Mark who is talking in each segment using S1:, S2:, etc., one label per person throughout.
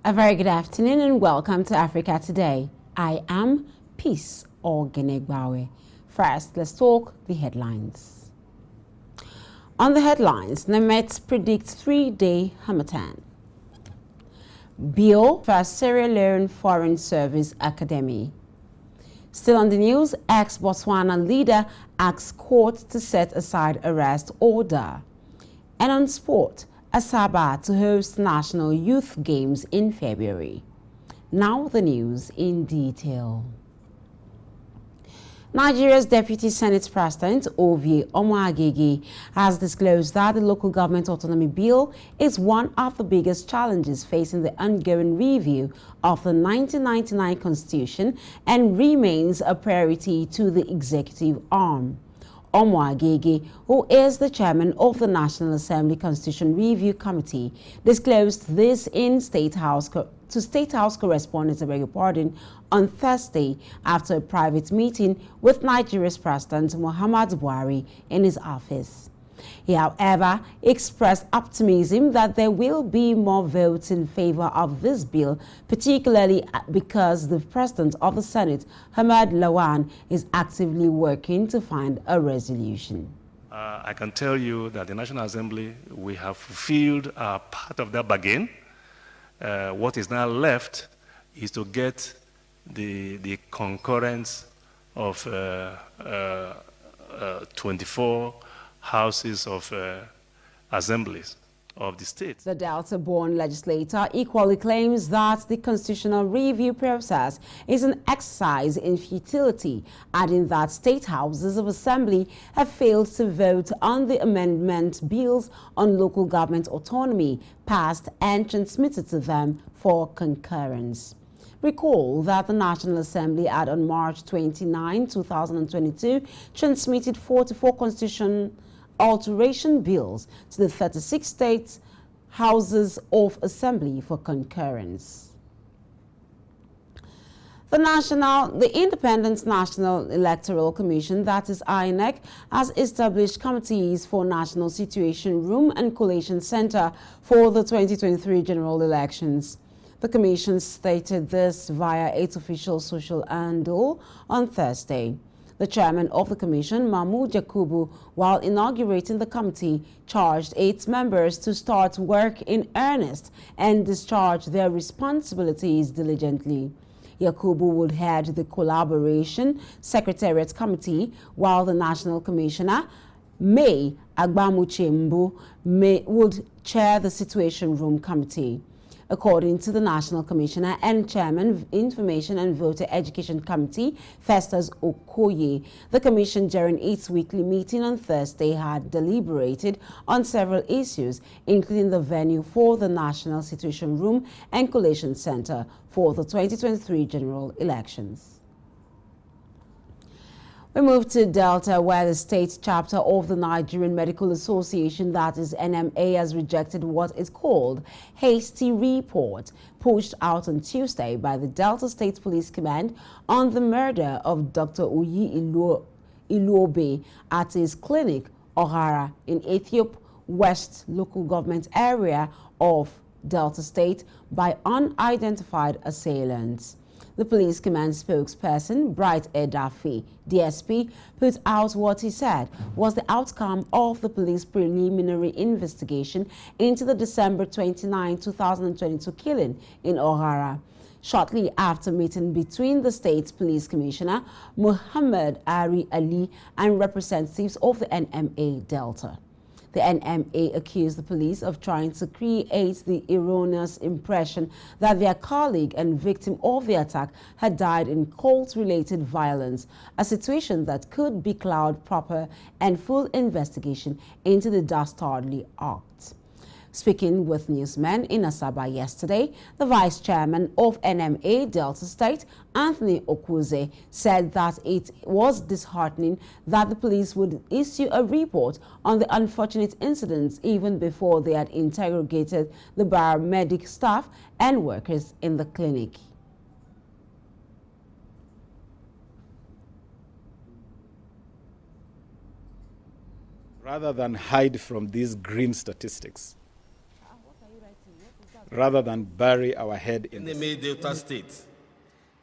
S1: A very good afternoon and welcome to Africa Today. I am Peace Ogenegbawe. First, let's talk the headlines. On the headlines, NEMET predicts 3-day harmattan. Bill for Sierra Leone Foreign Service Academy. Still on the news, ex-Botswana leader asks court to set aside arrest order. And on sport, Asaba to host National Youth Games in February. Now the news in detail. Nigeria's Deputy Senate President, Ovie Omoagege, has disclosed that the Local Government Autonomy Bill is one of the biggest challenges facing the ongoing review of the 1999 Constitution and remains a priority to the executive arm. Omoagege, who is the chairman of the National Assembly Constitution Review Committee, disclosed this in State House correspondents on Thursday after a private meeting with Nigeria's President Muhammadu Buhari in his office. He, however, expressed optimism that there will be more votes in favor of this bill, particularly because the President of the Senate, Ahmed Lawan, is actively working to find a resolution.
S2: I can tell you that the National Assembly, we have fulfilled our part of that bargain. What is now left is to get the concurrence of 24 houses of assemblies of the state.
S1: The Delta-born legislator equally claims that the constitutional review process is an exercise in futility, adding that state houses of assembly have failed to vote on the amendment bills on local government autonomy passed and transmitted to them for concurrence. Recall that the National Assembly had on March 29, 2022 transmitted 44 constitution alteration bills to the 36 states houses of assembly for concurrence. The Independent National Electoral Commission, that is INEC, has established committees for National Situation Room and Collation Center for the 2023 general elections. The Commission stated this via its official social handle on Thursday. The chairman of the commission, Mahmoud Yakubu, while inaugurating the committee, charged its members to start work in earnest and discharge their responsibilities diligently. Yakubu would head the Collaboration Secretariat Committee, while the National Commissioner, May Agbamuchembu, would chair the Situation Room Committee. According to the National Commissioner and Chairman of Information and Voter Education Committee, Festus Okoye, the Commission during its weekly meeting on Thursday had deliberated on several issues, including the venue for the National Situation Room and Collation Center for the 2023 general elections. We move to Delta, where the state chapter of the Nigerian Medical Association, that is NMA, has rejected what is called hasty report pushed out on Tuesday by the Delta State Police Command on the murder of Dr. Uyi Iluobe at his clinic, Ohara, in Ethiopia West local government area of Delta State by unidentified assailants. The police command spokesperson, Bright Edafi, DSP, put out what he said was the outcome of the police preliminary investigation into the December 29, 2022 killing in Ohara. Shortly after meeting between the state's police commissioner, Muhammad Ari Ali, and representatives of the NMA Delta. The NMA accused the police of trying to create the erroneous impression that their colleague and victim of the attack had died in cult-related violence, a situation that could becloud proper and full investigation into the dastardly act. Speaking with newsmen in Asaba yesterday, the vice chairman of NMA Delta State, Anthony Okuze, said that it was disheartening that the police would issue a report on the unfortunate incidents even before they had interrogated the paramedic staff and workers in the clinic.
S3: Rather than hide from these grim statistics, rather than bury our head in
S4: NMA Delta State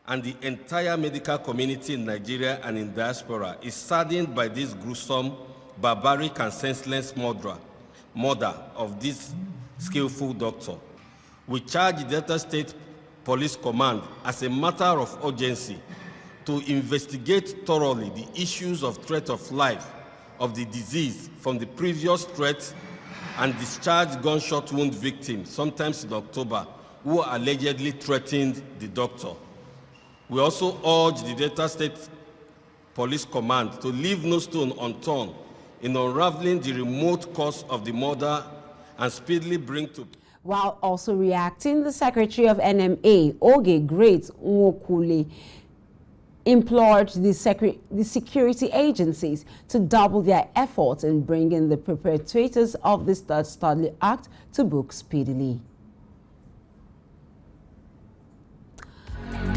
S4: and the entire medical community in Nigeria and in diaspora is saddened by this gruesome, barbaric and senseless murder of this skillful doctor. We charge the Delta State Police Command as a matter of urgency to investigate thoroughly the issues of threat of life of the deceased from the previous threat and discharged gunshot wound victim, sometimes in October, who allegedly threatened the doctor. We also urge the Delta State Police Command to leave no stone unturned in unraveling the remote cause of the murder and speedily bring to...
S1: While also reacting, the Secretary of NMA, Oge Great Nwokule, implored the security agencies to double their efforts in bringing the perpetrators of this third-deadly act to book speedily.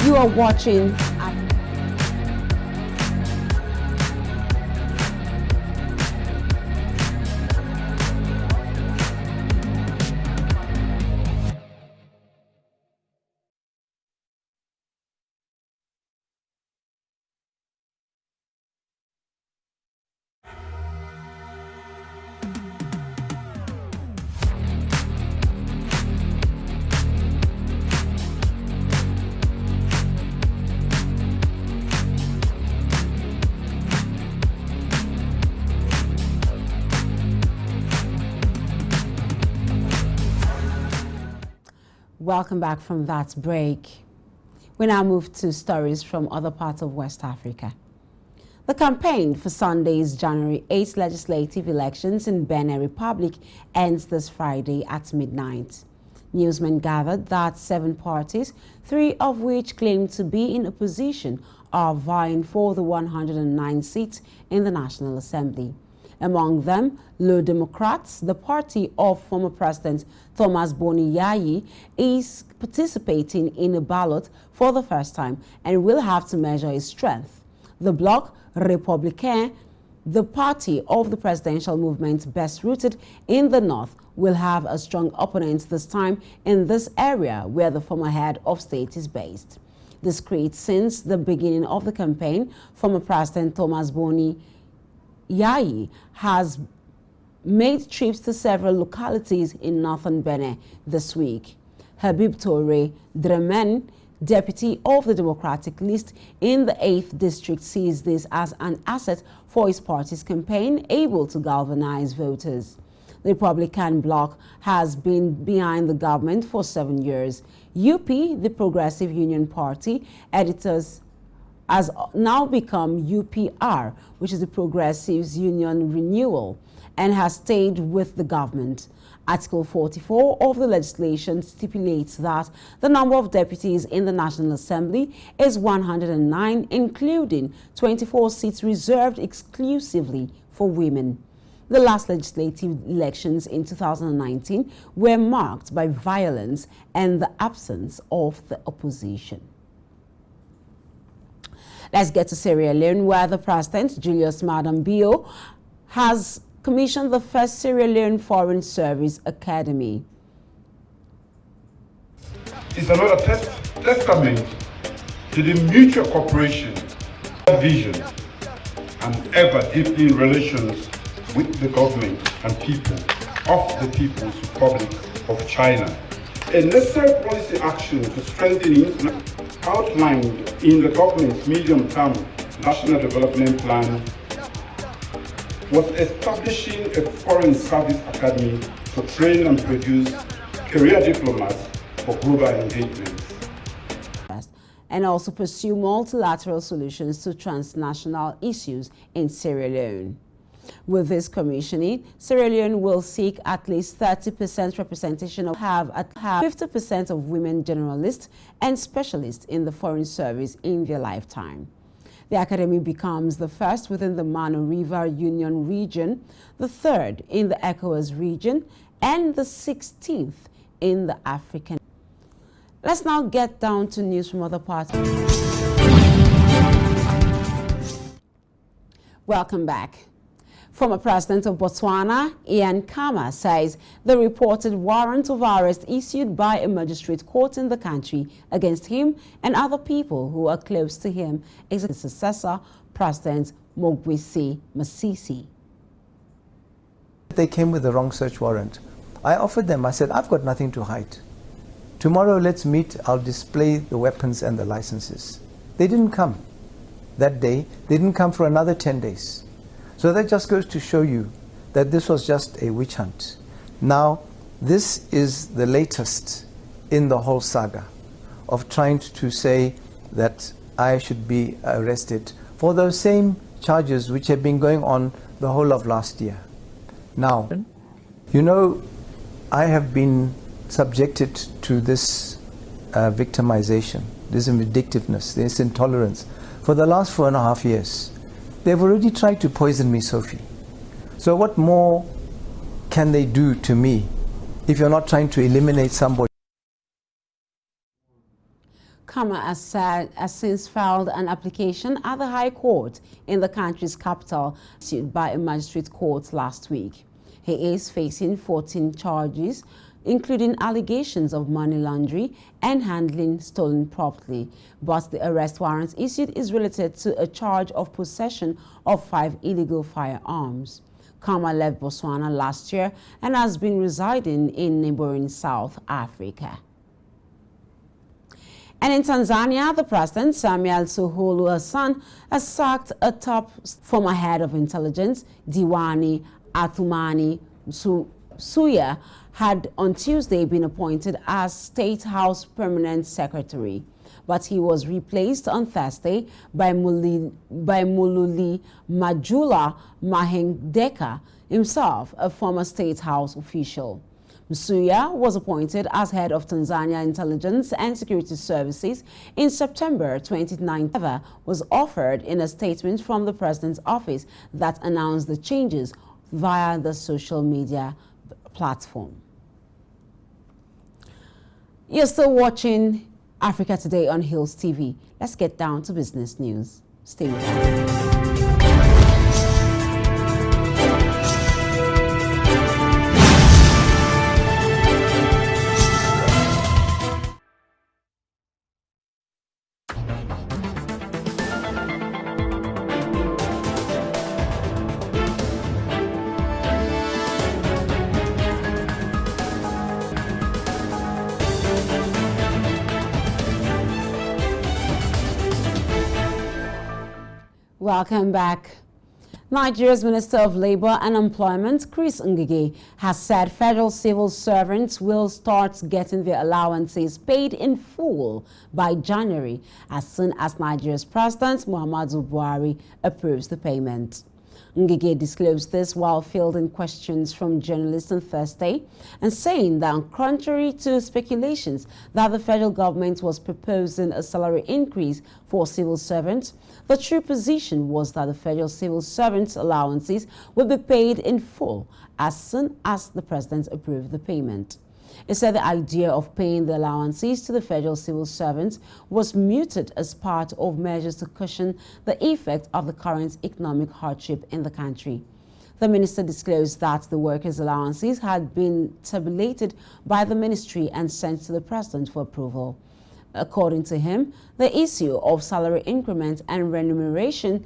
S1: You are watching Welcome back from that break. We now move to stories from other parts of West Africa. The campaign for Sunday's January 8th legislative elections in Benin Republic ends this Friday at midnight. Newsmen gathered that 7 parties, 3 of which claim to be in opposition, are vying for the 109 seats in the National Assembly. Among them, Le Democrats, the party of former President Thomas Boni Yayi, is participating in a ballot for the first time and will have to measure its strength. The Bloc Républicain, the party of the presidential movement best rooted in the north, will have a strong opponent this time in this area where the former head of state is based. Discreet since the beginning of the campaign, former President Thomas Boni Yayi has made trips to several localities in northern Benin this week. Habib Toure Dremen, deputy of the Democratic List in the 8th District, sees this as an asset for his party's campaign, able to galvanize voters. The Republican bloc has been behind the government for 7 years. UP, the Progressive Union Party, editors has now become UPR, which is the Progressives Union Renewal, and has stayed with the government. Article 44 of the legislation stipulates that the number of deputies in the National Assembly is 109, including 24 seats reserved exclusively for women. The last legislative elections in 2019 were marked by violence and the absence of the opposition. Let's get to Sierra Leone, where the president, Julius Maada Bio, has commissioned the first Sierra Leone Foreign Service Academy.
S5: It's another testament to the mutual cooperation, vision, and ever deepening relations with the government and people of the People's Republic of China. A necessary policy action to strengthen outlined in the government's medium-term national development plan was establishing a foreign service academy to train and produce career diplomats for global engagements.
S1: And also pursue multilateral solutions to transnational issues in Sierra Leone. With this commissioning, Sierra Leone will seek at least 30% representation of have 50% of women generalists and specialists in the foreign service in their lifetime. The academy becomes the first within the Mano River Union region, the third in the ECOWAS region, and the 16th in the African. Let's now get down to news from other parts. Welcome back. Former President of Botswana, Ian Khama, says the reported warrant of arrest issued by a magistrate court in the country against him and other people who are close to him is his successor, President Mogwesi Masisi.
S6: They came with the wrong search warrant. I offered them, I said, I've got nothing to hide. Tomorrow let's meet, I'll display the weapons and the licenses. They didn't come that day. They didn't come for another 10 days. So that just goes to show you that this was just a witch hunt. Now, this is the latest in the whole saga of trying to say that I should be arrested for those same charges which have been going on the whole of last year. Now, you know, I have been subjected to this victimization, this vindictiveness, this intolerance for the last 4.5 years. They've already tried to poison me, Sophie. So what more can they do to me if you're not trying to eliminate somebody?
S1: Khama has since filed an application at the High Court in the country's capital, issued by a magistrate court last week. He is facing 14 charges, including allegations of money laundering and handling stolen property. But the arrest warrant issued is related to a charge of possession of 5 illegal firearms. Khama left Botswana last year and has been residing in neighboring South Africa. And in Tanzania, the president, Samia Suluhu Hassan, has sacked a top former head of intelligence, Diwani Athumani Suya, had on Tuesday been appointed as State House Permanent Secretary, but he was replaced on Thursday by Mululi Majula Mahengdeka, himself a former State House official. Msuya was appointed as head of Tanzania Intelligence and Security Services in September 2019. Was offered in a statement from the president's office that announced the changes via the social media platform. You're still watching Africa Today on Hills TV. Let's get down to business news. Stay with us. Welcome back. Nigeria's Minister of Labor and Employment, Chris Ngige, has said federal civil servants will start getting their allowances paid in full by January, as soon as Nigeria's President Muhammadu Buhari approves the payment. Ngige disclosed this while fielding questions from journalists on Thursday and saying that, contrary to speculations that the federal government was proposing a salary increase for civil servants, the true position was that the federal civil servants' allowances would be paid in full as soon as the president approved the payment. It said the idea of paying the allowances to the federal civil servants was mooted as part of measures to cushion the effect of the current economic hardship in the country. The minister disclosed that the workers' allowances had been tabulated by the ministry and sent to the president for approval. According to him, the issue of salary increment and remuneration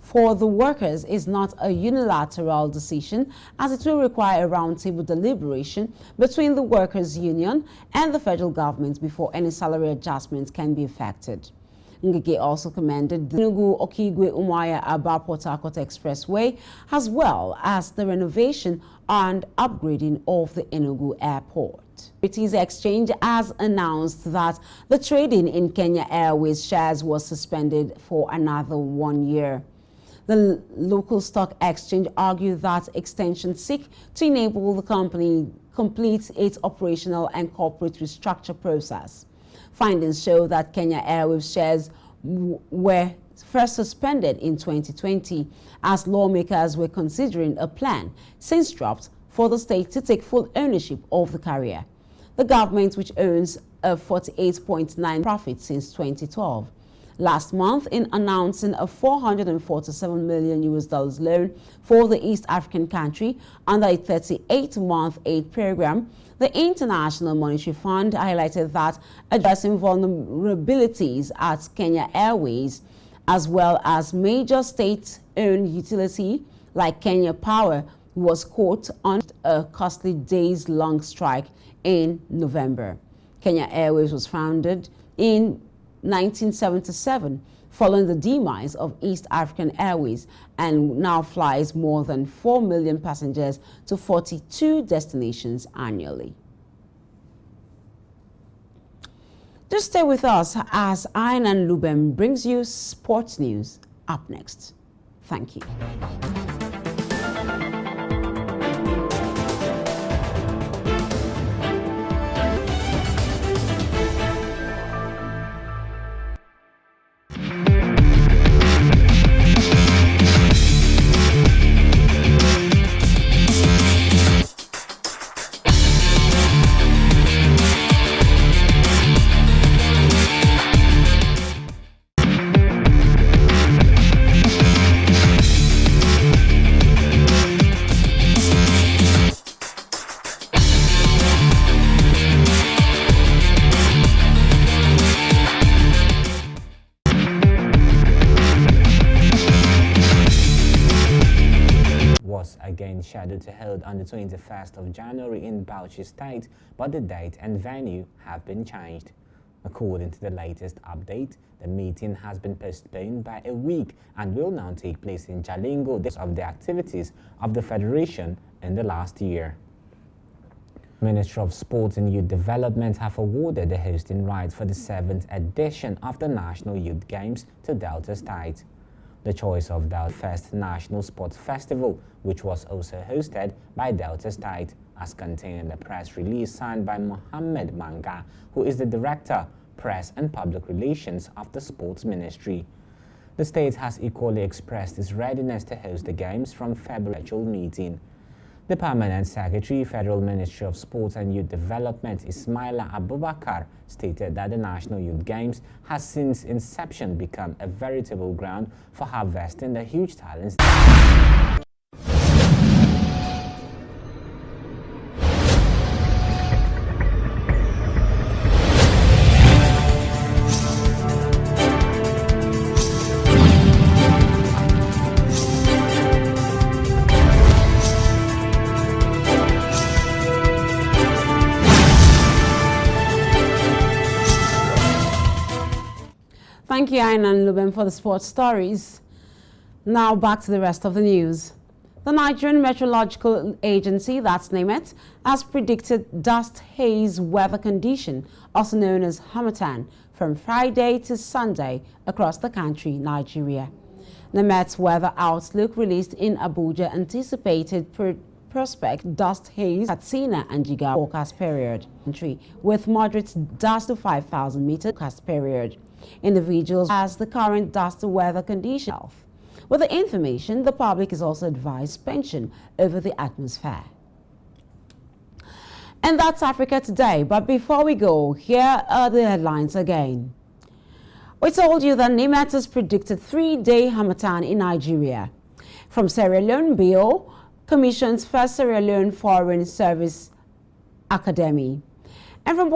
S1: for the workers is not a unilateral decision, as it will require a roundtable deliberation between the workers' union and the federal government before any salary adjustments can be effected. Ngige also commended the Enugu-Okigwe-Umuahia-Aba Port Harcourt Expressway, as well as the renovation and upgrading of the Enugu Airport. Securities Exchange has announced that the trading in Kenya Airways shares was suspended for another 1 year. The local stock exchange argued that extensions seek to enable the company complete its operational and corporate restructure process. Findings show that Kenya Airways shares were first suspended in 2020 as lawmakers were considering a plan since dropped for the state to take full ownership of the carrier. The government, which owns a 48.9% profit since 2012, last month in announcing a $447 million loan for the East African country under a 38-month aid program. The International Monetary Fund highlighted that addressing vulnerabilities at Kenya Airways, as well as major state-owned utility like Kenya Power, was caught on a costly days-long strike in November. Kenya Airways was founded in 1977 following the demise of East African Airways and now flies more than 4 million passengers to 42 destinations annually. Just stay with us as Ainan Lubem brings you sports news up next. Thank you.
S7: Again scheduled to hold on the 21st of January in Bauchi State, but the date and venue have been changed. According to the latest update, the meeting has been postponed by a week and will now take place in Jalingo because of the activities of the Federation in the last year. Ministry of Sports and Youth Development have awarded the hosting rights for the 7th edition of the National Youth Games to Delta State. The choice of Delta First National Sports Festival, which was also hosted by Delta State, as contained in the press release signed by Mohammed Manga, who is the Director, Press and Public Relations of the Sports Ministry. The state has equally expressed its readiness to host the Games from February virtual meeting. The Permanent Secretary, Federal Ministry of Sports and Youth Development, Ismaila Abubakar, stated that the National Youth Games has since inception become a veritable ground for harvesting the huge talents.
S1: Thank you, Ainan Lubem, for the sports stories. Now back to the rest of the news. The Nigerian Meteorological Agency, that's NIMET, has predicted dust haze weather condition, also known as Harmattan, from Friday to Sunday across the country, Nigeria. NIMET's weather outlook released in Abuja anticipated prospect dust haze at Katsina and Jigawa forecast period, with moderate dust to 5,000 meter forecast period. Individuals as the current dust weather condition. With the information, the public is also advised pension over the atmosphere. And that's Africa Today. But before we go, here are the headlines again. We told you that NIMET has predicted 3-day Harmattan in Nigeria. From Sierra Leone, BO commissions first Sierra Leone Foreign Service Academy. And from